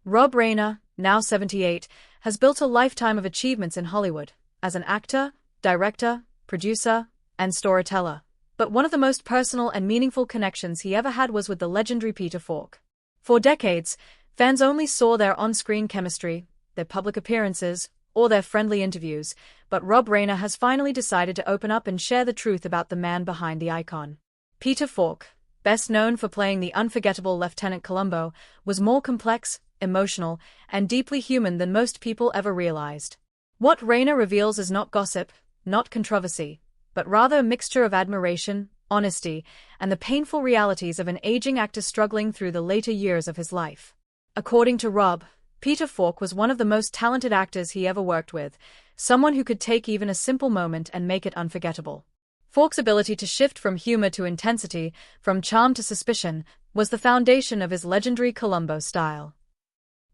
Rob Reiner, now 78, has built a lifetime of achievements in Hollywood, as an actor, director, producer, and storyteller. But one of the most personal and meaningful connections he ever had was with the legendary Peter Falk. For decades, fans only saw their on-screen chemistry, their public appearances, or their friendly interviews, but Rob Reiner has finally decided to open up and share the truth about the man behind the icon. Peter Falk, best known for playing the unforgettable Lieutenant Columbo, was more complex, emotional, and deeply human than most people ever realized. What Reiner reveals is not gossip, not controversy, but rather a mixture of admiration, honesty, and the painful realities of an aging actor struggling through the later years of his life. According to Rob, Peter Falk was one of the most talented actors he ever worked with, someone who could take even a simple moment and make it unforgettable. Falk's ability to shift from humor to intensity, from charm to suspicion, was the foundation of his legendary Columbo style.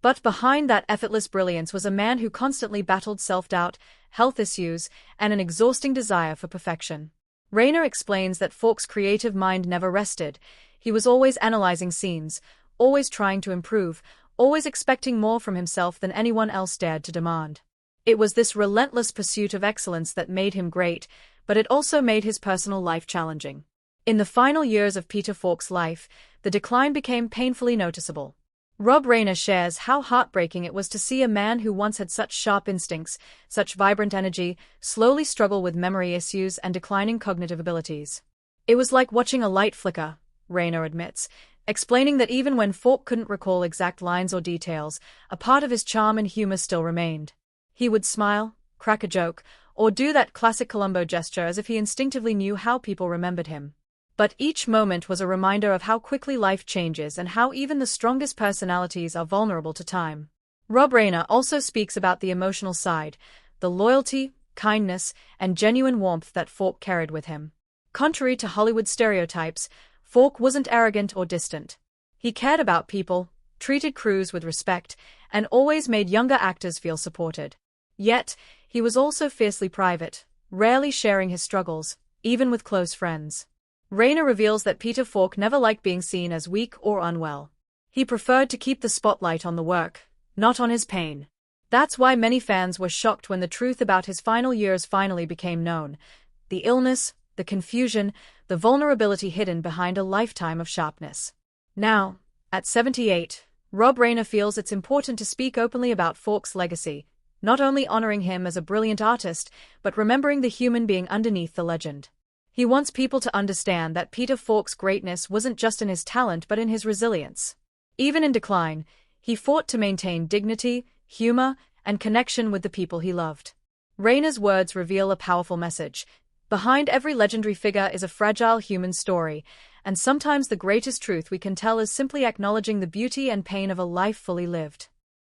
But behind that effortless brilliance was a man who constantly battled self-doubt, health issues, and an exhausting desire for perfection. Reiner explains that Falk's creative mind never rested. He was always analyzing scenes, always trying to improve, always expecting more from himself than anyone else dared to demand. It was this relentless pursuit of excellence that made him great, but it also made his personal life challenging. In the final years of Peter Falk's life, the decline became painfully noticeable. Rob Reiner shares how heartbreaking it was to see a man who once had such sharp instincts, such vibrant energy, slowly struggle with memory issues and declining cognitive abilities. It was like watching a light flicker, Reiner admits, explaining that even when Falk couldn't recall exact lines or details, a part of his charm and humor still remained. He would smile, crack a joke, or do that classic Columbo gesture as if he instinctively knew how people remembered him. But each moment was a reminder of how quickly life changes and how even the strongest personalities are vulnerable to time. Rob Reiner also speaks about the emotional side, the loyalty, kindness, and genuine warmth that Falk carried with him. Contrary to Hollywood stereotypes, Falk wasn't arrogant or distant. He cared about people, treated crews with respect, and always made younger actors feel supported. Yet, he was also fiercely private, rarely sharing his struggles, even with close friends. Reiner reveals that Peter Falk never liked being seen as weak or unwell. He preferred to keep the spotlight on the work, not on his pain. That's why many fans were shocked when the truth about his final years finally became known. The illness, the confusion, the vulnerability hidden behind a lifetime of sharpness. Now, at 78, Rob Reiner feels it's important to speak openly about Falk's legacy, not only honoring him as a brilliant artist, but remembering the human being underneath the legend. He wants people to understand that Peter Falk's greatness wasn't just in his talent but in his resilience. Even in decline, he fought to maintain dignity, humor, and connection with the people he loved. Reiner's words reveal a powerful message. Behind every legendary figure is a fragile human story, and sometimes the greatest truth we can tell is simply acknowledging the beauty and pain of a life fully lived.